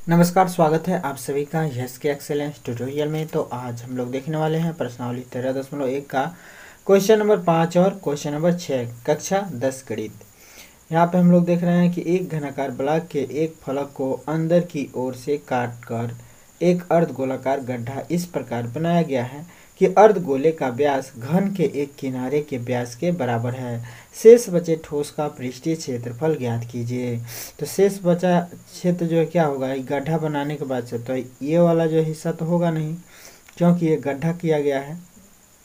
नमस्कार, स्वागत है आप सभी का यस के एक्सेलेंस ट्यूटोरियल में। तो आज हम लोग देखने वाले हैं प्रश्नावली 13.1 का क्वेश्चन नंबर 5 और क्वेश्चन नंबर 6 कक्षा 10 गणित। यहाँ पे हम लोग देख रहे हैं कि एक घनाकार ब्लॉक के एक फलक को अंदर की ओर से काटकर एक अर्धगोलाकार गड्ढा इस प्रकार बनाया गया है कि अर्धगोले का व्यास घन के एक किनारे के व्यास के बराबर है। शेष बचे ठोस का पृष्ठीय क्षेत्रफल ज्ञात कीजिए। तो शेष बचा क्षेत्र जो है क्या होगा, गड्ढा बनाने के बाद से तो ये वाला जो हिस्सा तो होगा नहीं, क्योंकि ये गड्ढा किया गया है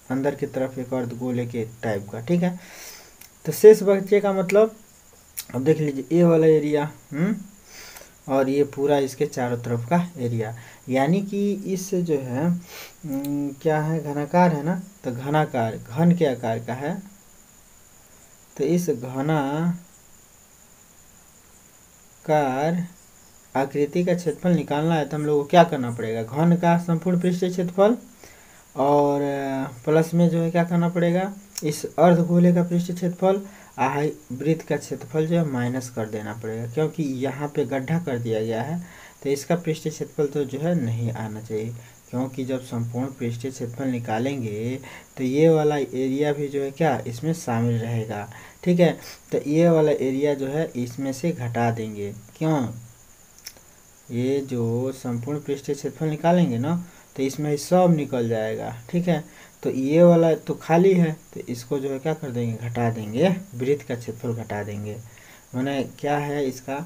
अंदर की तरफ एक अर्धगोले के टाइप का। ठीक है, तो शेष बचे का मतलब अब देख लीजिए ये वाला एरिया और ये पूरा इसके चारों तरफ का एरिया, यानी कि इस जो है क्या है, घनाकार है ना, तो घनाकार घन के आकार का है। तो इस घनाकार आकृति का क्षेत्रफल निकालना है तो हम लोग को क्या करना पड़ेगा, घन का संपूर्ण पृष्ठीय क्षेत्रफल और प्लस में जो है क्या करना पड़ेगा, इस अर्धगोले का पृष्ठीय क्षेत्रफल वृत्त का क्षेत्रफल जो है माइनस कर देना पड़ेगा, क्योंकि यहाँ पे गड्ढा कर दिया गया है तो इसका पृष्ठीय क्षेत्रफल तो जो है नहीं आना चाहिए, क्योंकि जब संपूर्ण पृष्ठीय क्षेत्रफल निकालेंगे तो ये वाला एरिया भी जो है क्या इसमें शामिल रहेगा। ठीक है, तो ये वाला एरिया जो है इसमें से घटा देंगे। क्यों, ये जो संपूर्ण पृष्ठीय क्षेत्रफल निकालेंगे ना तो इसमें सब निकल जाएगा। ठीक है, तो ये वाला तो खाली है तो इसको जो है क्या कर देंगे, घटा देंगे, वृत्त का क्षेत्रफल घटा देंगे। मैंने क्या है इसका,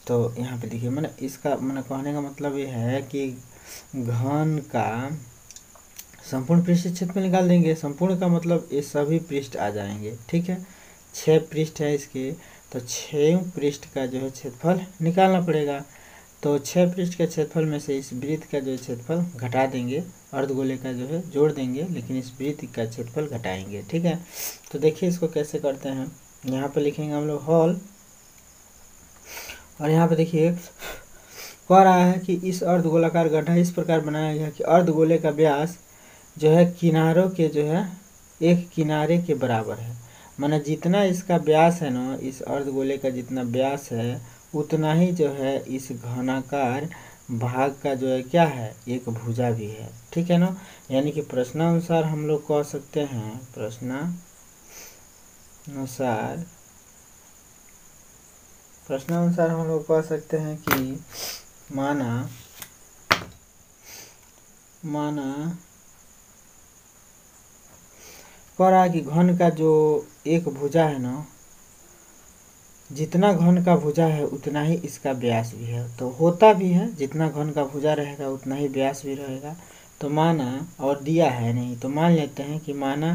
तो यहाँ पे देखिए मैंने इसका मैंने कहने का मतलब ये है कि घन का संपूर्ण पृष्ठीय क्षेत्रफल निकाल देंगे। संपूर्ण का मतलब ये सभी पृष्ठ आ जाएंगे। ठीक है, 6 पृष्ठ है इसके, तो 6 पृष्ठ का जो है क्षेत्रफल निकालना पड़ेगा। तो 6 पृष्ठ के क्षेत्रफल में से इस वृत्त का जो है क्षेत्रफल घटा देंगे, अर्धगोले का जो है जोड़ देंगे, लेकिन इस वृत्त का क्षेत्रफल घटाएंगे। ठीक है, तो देखिए इसको कैसे करते हैं। यहाँ पे लिखेंगे हम लोग हॉल, और यहाँ पे देखिए कह रहा है कि इस अर्धगोलाकार गड्ढा इस प्रकार बनाया गया कि अर्धगोले का व्यास जो है किनारों के जो है एक किनारे के बराबर है। माने जितना इसका व्यास है ना, इस अर्धगोले का जितना व्यास है उतना ही जो है इस घनाकार भाग का जो है क्या है, एक भुजा भी है। ठीक है ना, यानी कि प्रश्नानुसार हम लोग कह सकते हैं, प्रश्नानुसार हम लोग कह सकते हैं कि माना कह रहा है कि घन का जो एक भुजा है ना, जितना घन का भुजा है उतना ही इसका व्यास भी है। तो होता भी है, जितना घन का भुजा रहेगा उतना ही व्यास भी रहेगा। तो माना, और दिया है नहीं तो मान लेते हैं कि माना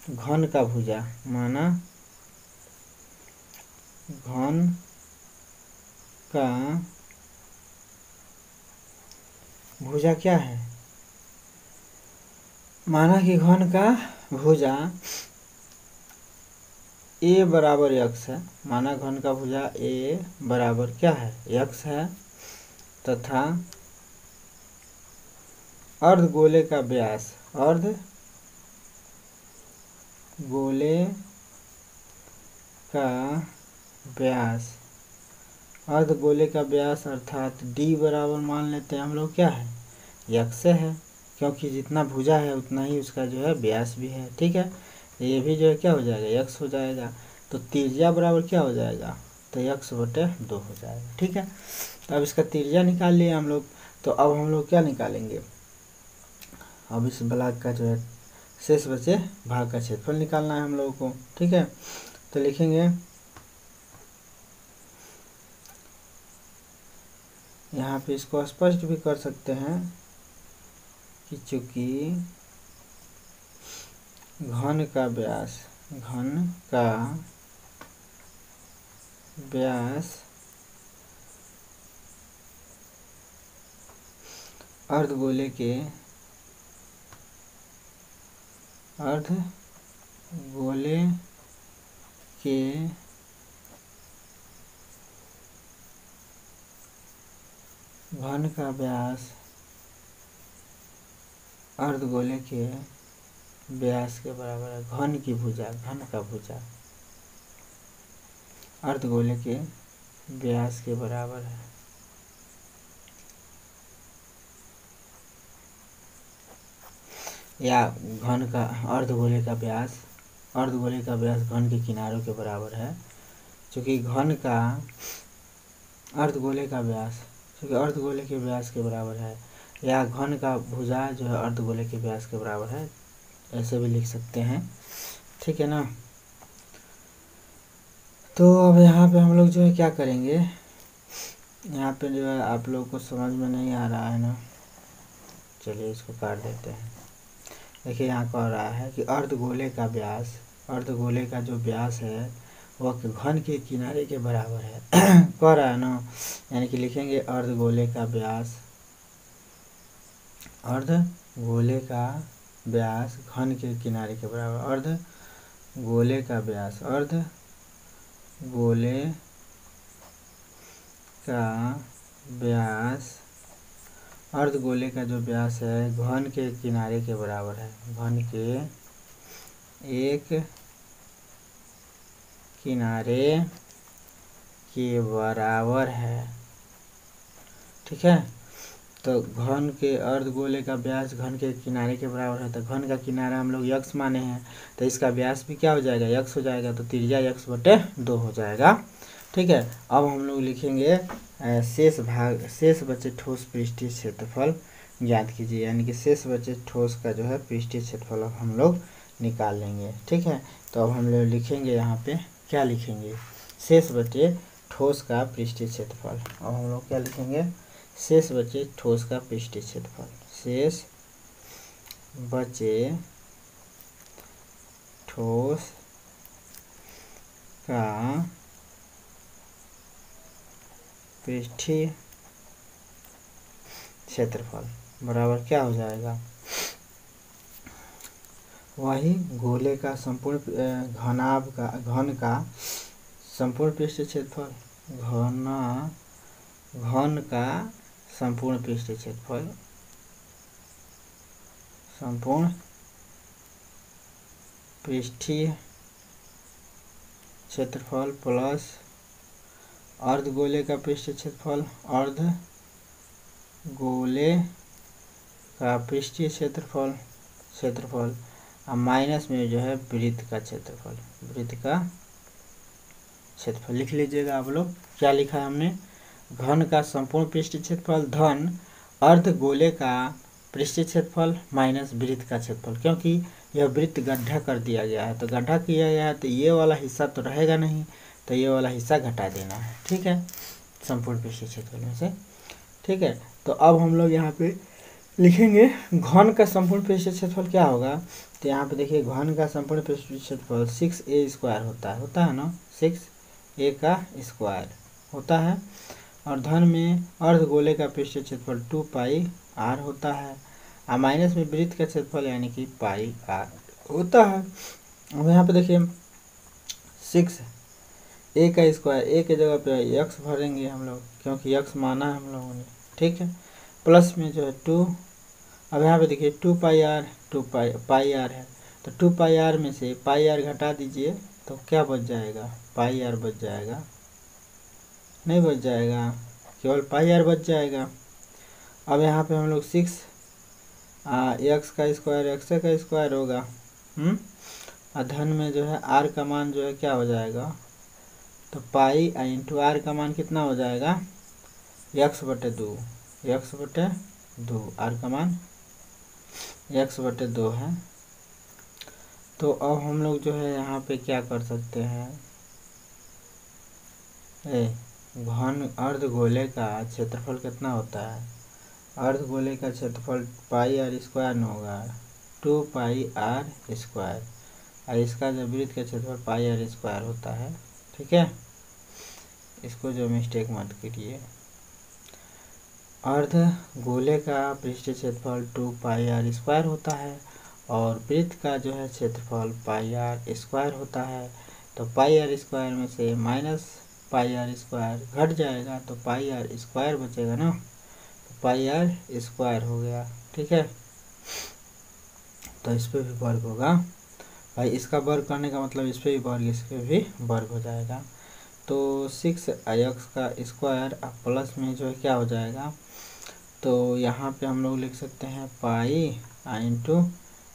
घन का भुजा, माना घन का भुजा क्या है, माना कि घन का भुजा ए बराबर x है। माना घन का भुजा ए बराबर क्या है, x है, तथा अर्धगोले का व्यास, अर्धगोले का व्यास, अर्धगोले का व्यास अर्थात d बराबर मान लेते हैं हम लोग क्या है, x है, क्योंकि जितना भुजा है उतना ही उसका जो है व्यास भी है। ठीक है, ये भी जो है क्या हो जाएगा, x हो जाएगा। तो त्रिज्या बराबर क्या हो जाएगा, तो x/2 हो जाएगा। ठीक है, तो अब इसका त्रिज्या निकाल लिया हम लोग। तो अब हम लोग क्या निकालेंगे, अब इस ब्लॉक का जो है शेष बचे भाग का क्षेत्रफल निकालना है हम लोगों को। ठीक है, तो लिखेंगे यहाँ पे, इसको स्पष्ट भी कर सकते हैं कि चूंकि घन का व्यास अर्धगोले के घन का व्यास अर्धगोले के व्यास के बराबर है। घन की भुजा, घन का भुजा अर्धगोले के व्यास के बराबर है। या घन का अर्धगोले का व्यास, अर्धगोले का व्यास घन के किनारों के बराबर है। चूँकि घन का अर्धगोले का व्यास क्योंकि अर्धगोले के व्यास के बराबर है, या घन का भुजा जो है अर्धगोले के व्यास के बराबर है, ऐसे भी लिख सकते हैं। ठीक है ना। तो अब यहाँ पे हम लोग जो है क्या करेंगे, यहाँ पे जो है आप लोग को समझ में नहीं आ रहा है ना, चलिए इसको काट देते हैं। देखिए यहाँ कह रहा है कि अर्धगोले का व्यास, अर्धगोले का जो व्यास है वह घन के किनारे के बराबर है कह रहा है ना, यानी कि लिखेंगे अर्धगोले का व्यास, अर्धगोले का व्यास घन के किनारे के बराबर, अर्धगोले का व्यास, अर्धगोले का व्यास, अर्धगोले का जो व्यास है घन के किनारे के बराबर है, घन के एक किनारे के बराबर है। ठीक है। तो घन के अर्धगोले का व्यास घन के किनारे के बराबर है, तो घन का किनारा हम लोग यक्स माने हैं, तो इसका व्यास भी क्या हो जाएगा, यक्स हो जाएगा, तो त्रिज्या यक्स बटे 2 हो जाएगा। ठीक है। अब हम लोग लिखेंगे शेष बचे ठोस पृष्ठीय क्षेत्रफल ज्ञात कीजिए, यानी कि शेष बचे ठोस का जो है पृष्ठीय क्षेत्रफल अब हम लोग निकाल लेंगे। ठीक है। तो अब हम लोग लिखेंगे यहाँ पे क्या लिखेंगे, शेष बचे ठोस का पृष्ठीय क्षेत्रफल। अब हम लोग क्या लिखेंगे, शेष बचे ठोस का पृष्ठीय क्षेत्रफल, शेष बचे ठोस का पृष्ठीय क्षेत्रफल बराबर क्या हो जाएगा, वही गोले का संपूर्ण घन का संपूर्ण पृष्ठीय क्षेत्रफल, घन का संपूर्ण पृष्ठीय क्षेत्रफल, संपूर्ण पृष्ठीय क्षेत्रफल प्लस अर्धगोले का पृष्ठीय क्षेत्रफल, अर्धगोले का पृष्ठीय क्षेत्रफल और माइनस में जो है वृत्त का क्षेत्रफल, वृत्त का क्षेत्रफल लिख लीजिएगा आप लोग। क्या लिखा है हमने, घन का संपूर्ण पृष्ठीय क्षेत्रफल धन अर्धगोले का पृष्ठीय क्षेत्रफल माइनस वृत्त का क्षेत्रफल, क्योंकि यह वृत्त गड्ढा कर दिया गया है, तो गड्ढा किया गया है तो ये वाला हिस्सा तो रहेगा नहीं, तो ये वाला हिस्सा घटा देना है। ठीक है, संपूर्ण पृष्ठीय क्षेत्रफल में से। ठीक है। तो अब हम लोग यहाँ पे लिखेंगे घन का संपूर्ण पृष्ठीय क्षेत्रफल क्या होगा, तो यहाँ पे देखिए घन का संपूर्ण पृष्ठीय क्षेत्रफल 6a² होता है ना, 6a का स्क्वायर होता है, और धन में अर्धगोले का पृष्ठीय क्षेत्रफल 2πr होता है, और माइनस में वृत्त का क्षेत्रफल यानी कि πr होता है। अब यहाँ पे देखिए 6a का स्क्वायर, a के जगह पे x भरेंगे हम लोग, क्योंकि x माना है हम लोगों ने। ठीक है। प्लस में जो है 2, अब यहाँ पे देखिए 2πr है, तो 2πr में से πr घटा दीजिए तो क्या बच जाएगा, πr बच जाएगा, नहीं बच जाएगा, केवल πr बच जाएगा। अब यहाँ पे हम लोग 6 x का स्क्वायर x का स्क्वायर होगा, और धन में जो है r का मान जो है क्या हो जाएगा, तो पाई इंटू आर का मान कितना हो जाएगा, x बटे 2, आर का मान x बटे 2 है। तो अब हम लोग जो है यहाँ पे क्या कर सकते हैं, घन अर्धगोले का क्षेत्रफल कितना होता है, अर्धगोले का क्षेत्रफल πr² न होगा 2πr², और इसका जो वृत्त का क्षेत्रफल πr² होता है। ठीक है, इसको जो मिस्टेक मत करिए। अर्धगोले का पृष्ठीय क्षेत्रफल 2πr² होता है, और वृत्त का जो है क्षेत्रफल πr² होता है, तो πr² में से माइनस πr² घट जाएगा, तो πr² बचेगा ना, तो πr² हो गया। ठीक है। तो इस पर भी वर्ग होगा भाई, इसका वर्ग करने का मतलब इस पर भी वर्ग, इस पर भी वर्ग हो जाएगा। तो 6x का स्क्वायर प्लस में जो है क्या हो जाएगा, तो यहाँ पे हम लोग लिख सकते हैं पाई इंटू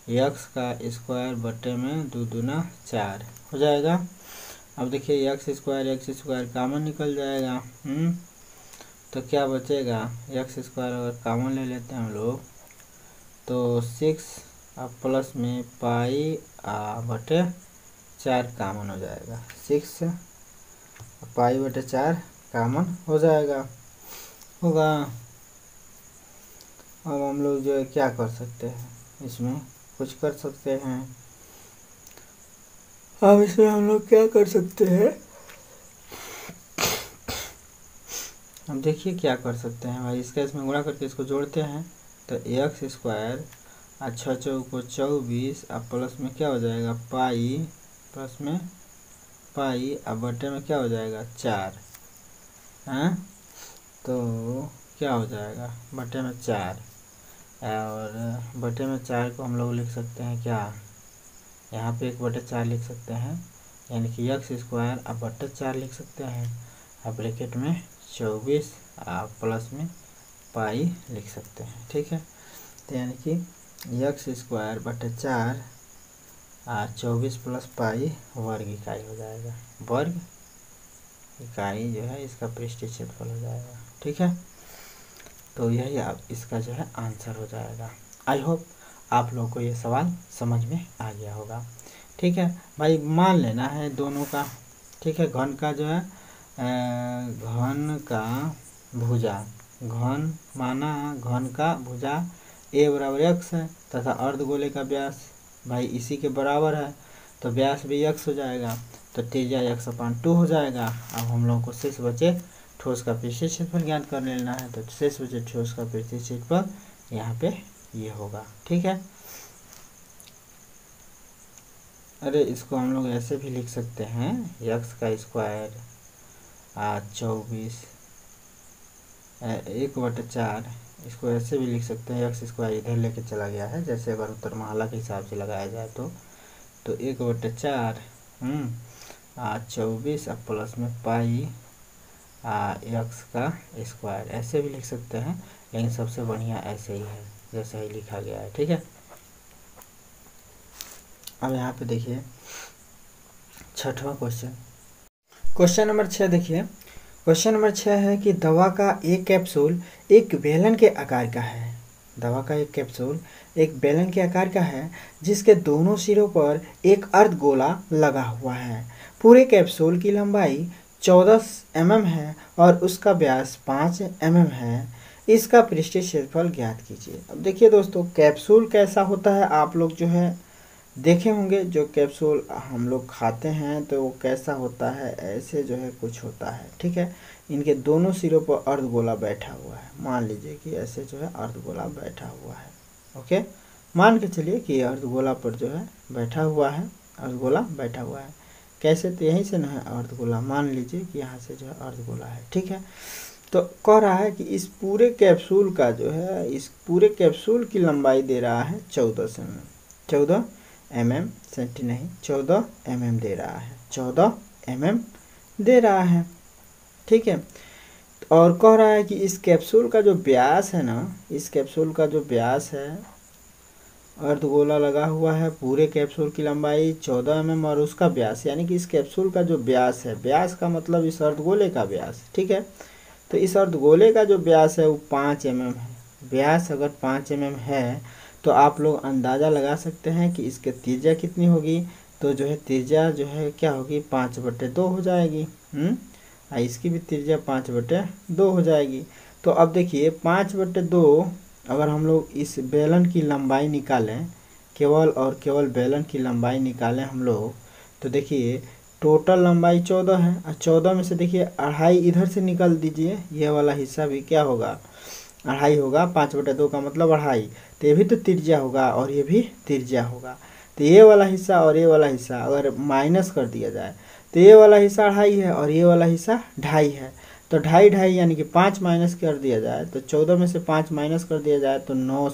एक्स का स्क्वायर बटे में 2 दूना 4 हो जाएगा। अब देखिए एक्स स्क्वायर कामन निकल जाएगा। तो क्या बचेगा, एक्स स्क्वायर अगर कामन ले लेते हैं हम लोग तो 6 अब प्लस में पाई बटे 4 कामन हो जाएगा। 6 पाई बटे 4 कामन हो जाएगा होगा। अब हम लोग जो है क्या कर सकते हैं, इसमें कुछ कर सकते हैं। अब इसमें हम लोग क्या कर सकते हैं, हम देखिए क्या कर सकते हैं भाई, इसका इसमें गुणा करके इसको जोड़ते हैं तो एक्स स्क्वायर 6 चौको 24 अब प्लस में क्या हो जाएगा पाई, प्लस में पाई अब बटे में क्या हो जाएगा 4 हैं। तो क्या हो जाएगा बटे में 4 और बटे में 4 को हम लोग लिख सकते हैं क्या, यहाँ पे 1/4 लिख सकते हैं, यानी कि एक्स स्क्वायर अब बटे 4 लिख सकते हैं। अब ब्रैकेट में 24 प्लस में पाई लिख सकते हैं। ठीक है, तो यानी कि एक्स स्क्वायर बटे 4 24 प्लस पाई वर्ग इकाई हो जाएगा। वर्ग इकाई जो है इसका पृष्ठीय क्षेत्रफल हो जाएगा। ठीक है, तो यही आप इसका जो है आंसर हो जाएगा। आई होप आप लोगों को ये सवाल समझ में आ गया होगा। ठीक है भाई, मान लेना है दोनों का। ठीक है, घन का जो है घन का भुजा, घन माना घन का भुजा a बराबर x है तथा अर्धगोले का व्यास भाई इसी के बराबर है, तो व्यास भी x हो जाएगा, तो त्रिज्या x/2 हो जाएगा। अब हम लोगों को शेष बचे ठोस का पृष्ठीय क्षेत्रफल ज्ञात कर लेना है, तो शेष बचे ठोस का पृष्ठीय क्षेत्रफल यहाँ पे ये होगा। ठीक है, अरे इसको हम लोग ऐसे भी लिख सकते हैं, एक्स का स्क्वायर 24 1/4, इसको ऐसे भी लिख सकते हैं, एक्स स्क्वायर इधर लेके चला गया है, जैसे अगर उत्तरमाला के हिसाब से लगाया जाए तो 1/4 24 अब प्लस में पाई एक्स का स्क्वायर ऐसे भी लिख सकते हैं, लेकिन सबसे बढ़िया ऐसे ही है जैसे ही लिखा गया है। ठीक है, अब यहाँ पे देखिए 6वां क्वेश्चन नंबर 6 देखिए। क्वेश्चन नंबर 6 है कि दवा का एक कैप्सूल एक बेलन के आकार का है। दवा का एक कैप्सूल एक बेलन के आकार का है जिसके दोनों सिरों पर एक अर्धगोला लगा हुआ है। पूरे कैप्सूल की लंबाई 14 mm है और उसका व्यास 5 mm है। इसका पृष्ठीय क्षेत्रफल ज्ञात कीजिए। अब देखिए दोस्तों, कैप्सूल कैसा होता है आप लोग जो है देखे होंगे, जो कैप्सूल हम लोग खाते हैं तो वो कैसा होता है, ऐसे जो है कुछ होता है। ठीक है, इनके दोनों सिरों पर अर्धगोला बैठा हुआ है, मान लीजिए कि ऐसे जो है अर्धगोला बैठा हुआ है। ओके, मान के चलिए कि अर्धगोला पर जो है बैठा हुआ है, अर्धगोला बैठा हुआ है। कैसे, तो यहीं से ना है अर्धगोला, मान लीजिए कि यहाँ से जो है अर्धगोला है। ठीक है, तो कह रहा है कि इस पूरे कैप्सूल का जो है, इस पूरे कैप्सूल की लंबाई दे रहा है 14 mm सेंटी नहीं 14 mm दे रहा है, 14 mm दे रहा है। ठीक है, और कह रहा है कि इस कैप्सूल का जो व्यास है ना, इस कैप्सूल का जो व्यास है, अर्धगोला लगा हुआ है, पूरे कैप्सूल की लंबाई 14 mm और उसका व्यास, यानी कि इस कैप्सूल का जो व्यास है, व्यास का मतलब इस अर्धगोले का व्यास। ठीक है, तो इस अर्धगोले का जो व्यास है वो 5 mm है। व्यास अगर 5 mm है तो आप लोग अंदाज़ा लगा सकते हैं कि इसके त्रिज्या कितनी होगी, तो जो है त्रिज्या जो है क्या होगी 5/2 हो जाएगी। इसकी भी त्रिज्या 5/2 हो जाएगी। तो अब देखिए 5/2 अगर हम लोग इस बेलन की लंबाई निकालें, केवल और केवल बेलन की लंबाई निकालें हम लोग, तो देखिए टोटल लंबाई 14 है और 14 में से देखिए 2.5 इधर से निकाल दीजिए, ये वाला हिस्सा भी क्या होगा 2.5 होगा, 5/2 का मतलब 2.5, तो ये भी तो त्रिज्या होगा और ये भी त्रिज्या होगा। तो ये वाला हिस्सा और ये वाला हिस्सा अगर माइनस कर दिया जाए तो ये वाला हिस्सा 2.5 है और ये वाला हिस्सा 2.5 है, तो 2.5 यानी कि 5 माइनस कर दिया जाए, तो 14 में से 5 माइनस कर दिया जाए तो 9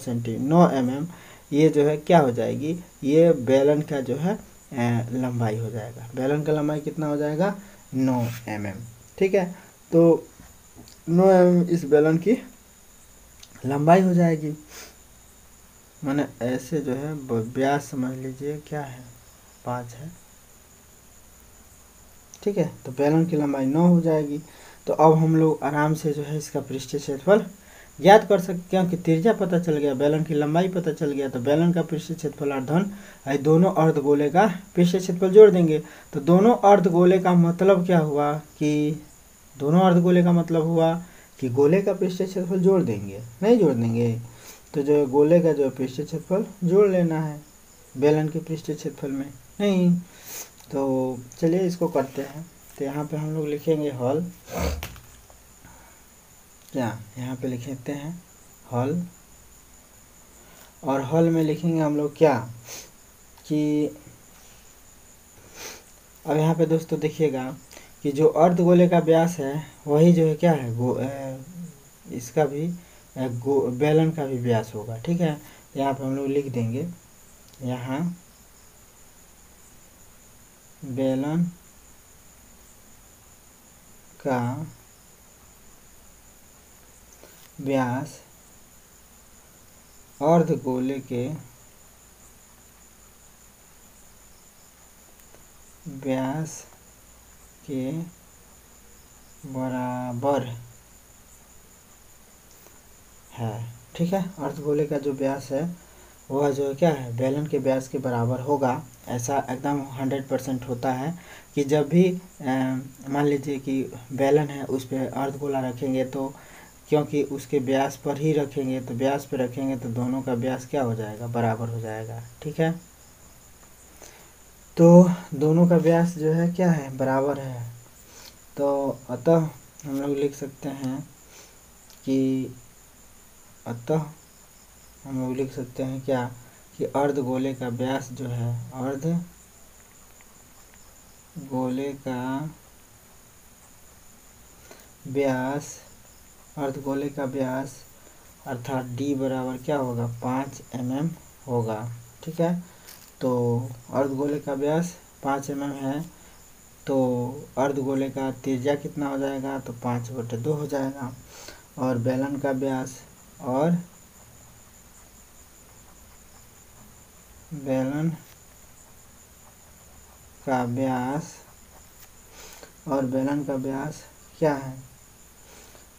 mm ये जो है क्या हो जाएगी, ये बेलन का जो है लंबाई हो जाएगा। बेलन का लंबाई कितना हो जाएगा 9 mm। ठीक है, तो 9 mm इस बेलन की लंबाई हो जाएगी। मैंने ऐसे जो है व्यास समझ लीजिए क्या है 5 है, ठीक है। तो बेलन की लंबाई 9 हो जाएगी। तो अब हम लोग आराम से जो है इसका पृष्ठीय क्षेत्रफल ज्ञात कर सकते हैं, क्योंकि त्रिज्या पता चल गया, बेलन की लंबाई पता चल गया। तो बेलन का पृष्ठीय क्षेत्रफल अर्धन दोनों अर्धगोले का पृष्ठीय क्षेत्रफल जोड़ देंगे। तो दोनों अर्धगोले का मतलब क्या हुआ कि दोनों अर्धगोले का मतलब हुआ कि गोले का पृष्ठीय क्षेत्रफल जोड़ देंगे, नहीं जोड़ देंगे। तो जो गोले का जो पृष्ठीय क्षेत्रफल जोड़ लेना है बेलन के पृष्ठीय क्षेत्रफल में, नहीं। तो चलिए इसको करते हैं। तो यहाँ पे हम लोग लिखेंगे हल, क्या यहाँ पे लिखते हैं हल, और हल में लिखेंगे हम लोग क्या कि अब यहाँ पे दोस्तों देखिएगा कि जो अर्धगोले का व्यास है वही जो है क्या है इसका भी बेलन का भी व्यास होगा, ठीक है। यहाँ पे हम लोग लिख देंगे, यहाँ बेलन का व्यास अर्धगोले के व्यास के बराबर है, ठीक है। अर्धगोले का जो व्यास है वह जो है क्या है बेलन के व्यास के बराबर होगा। ऐसा एकदम 100% होता है कि जब भी मान लीजिए कि बेलन है उस पर अर्धगोला रखेंगे, तो क्योंकि उसके व्यास पर ही रखेंगे, तो व्यास पर रखेंगे तो दोनों का व्यास क्या हो जाएगा, बराबर हो जाएगा, ठीक है। तो दोनों का व्यास जो है क्या है, बराबर है। तो अतः हम लोग लिख सकते हैं कि अतः हम लोग लिख सकते हैं क्या कि अर्धगोले का व्यास जो है, अर्धगोले का व्यास, अर्धगोले का व्यास अर्थात d बराबर क्या होगा 5 mm होगा, ठीक है। तो अर्धगोले का व्यास 5 mm है, तो अर्धगोले का त्रिज्या कितना हो जाएगा, तो 5/2 हो जाएगा। और बेलन का व्यास बेलन का व्यास क्या है,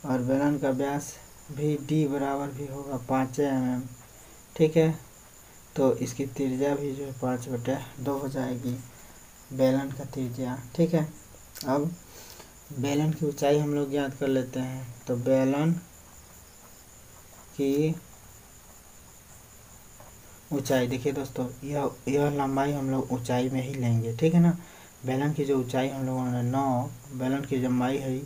और बेलन का व्यास भी d बराबर भी होगा 5 mm, ठीक है। तो इसकी त्रिज्या भी जो है 5/2 हो जाएगी, बेलन का त्रिज्या, ठीक है। अब बेलन की ऊंचाई हम लोग ज्ञात कर लेते हैं। तो बेलन की ऊंचाई देखिए दोस्तों, यह लंबाई हम लोग ऊंचाई में ही लेंगे, ठीक है ना। बेलन की जो ऊंचाई हम लोगों ने 9, बेलन की लंबाई है,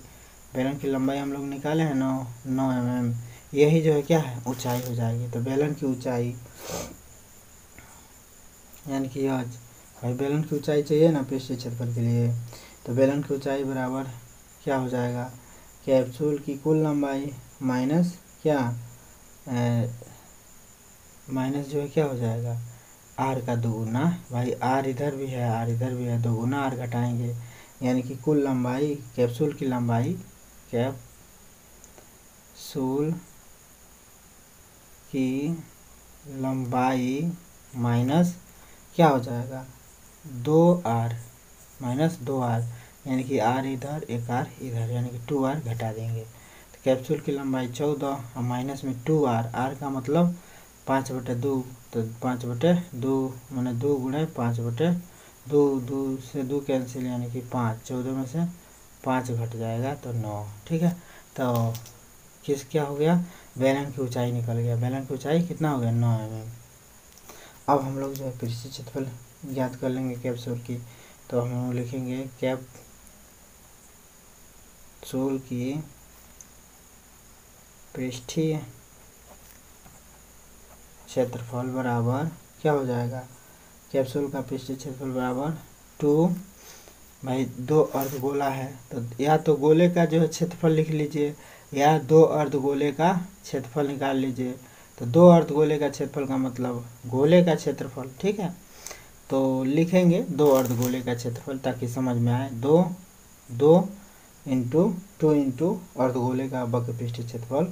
बेलन की लंबाई हम लोग निकाले हैं 9 mm, यही जो है क्या है ऊंचाई हो जाएगी। तो बेलन की ऊंचाई यानी कि आज भाई बेलन की ऊंचाई चाहिए ना पृष्ठीय क्षेत्रफल के लिए, तो बेलन की ऊंचाई बराबर क्या हो जाएगा, कैप्सूल की कुल लंबाई माइनस क्या माइनस जो है क्या हो जाएगा आर का दोगुना, भाई आर इधर भी है आर इधर भी है, दोगुना आर घटाएंगे, यानी कि कुल लंबाई कैप्सूल की लंबाई, कैप्सूल की लंबाई माइनस क्या हो जाएगा 2r माइनस 2r, यानी कि r इधर एक r इधर, यानी कि 2r घटा देंगे। तो कैप्सूल की लंबाई 14 और माइनस में 2r, r का मतलब 5/2, तो 5/2 मैंने 2 गुणे 5/2, 2 से 2 कैंसिल, यानी कि 5, 14 में से 5 घट जाएगा तो 9, ठीक है। तो क्या हो गया, बेलन की ऊंचाई निकल गया, बेलन की ऊंचाई कितना हो गया 9 mm। अब हम लोग जो है पृष्ठीय क्षेत्रफल ज्ञात कर लेंगे कैप्सूल की। तो हम लोग लिखेंगे कैप्सूल की पृष्ठीय क्षेत्रफल बराबर क्या हो जाएगा, कैप्सूल का पृष्ठीय क्षेत्रफल बराबर 2, भाई 2 अर्धगोला है तो या तो गोले का जो है क्षेत्रफल लिख लीजिए, या 2 अर्धगोले का क्षेत्रफल निकाल लीजिए। तो 2 अर्धगोले का क्षेत्रफल का मतलब गोले का क्षेत्रफल, ठीक है। तो लिखेंगे 2 अर्धगोले का क्षेत्रफल ताकि समझ में आए, 2 इंटू 2 इंटू अर्धगोले का वक्र पृष्ठीय क्षेत्रफल,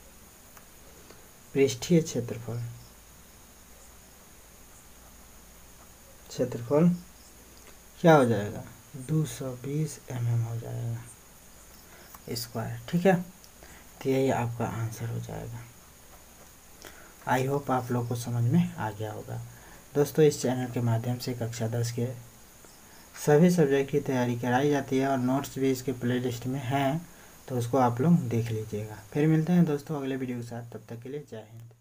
पृष्ठीय क्षेत्रफल क्या हो जाएगा 220 mm हो जाएगा स्क्वायर। ठीक है, तो यही आपका आंसर हो जाएगा। आई होप आप लोग को समझ में आ गया होगा। दोस्तों, इस चैनल के माध्यम से कक्षा 10 के सभी सब्जेक्ट की तैयारी कराई जाती है और नोट्स भी इसके प्लेलिस्ट में हैं, तो उसको आप लोग देख लीजिएगा। फिर मिलते हैं दोस्तों अगले वीडियो के साथ, तब तक के लिए जय हिंद।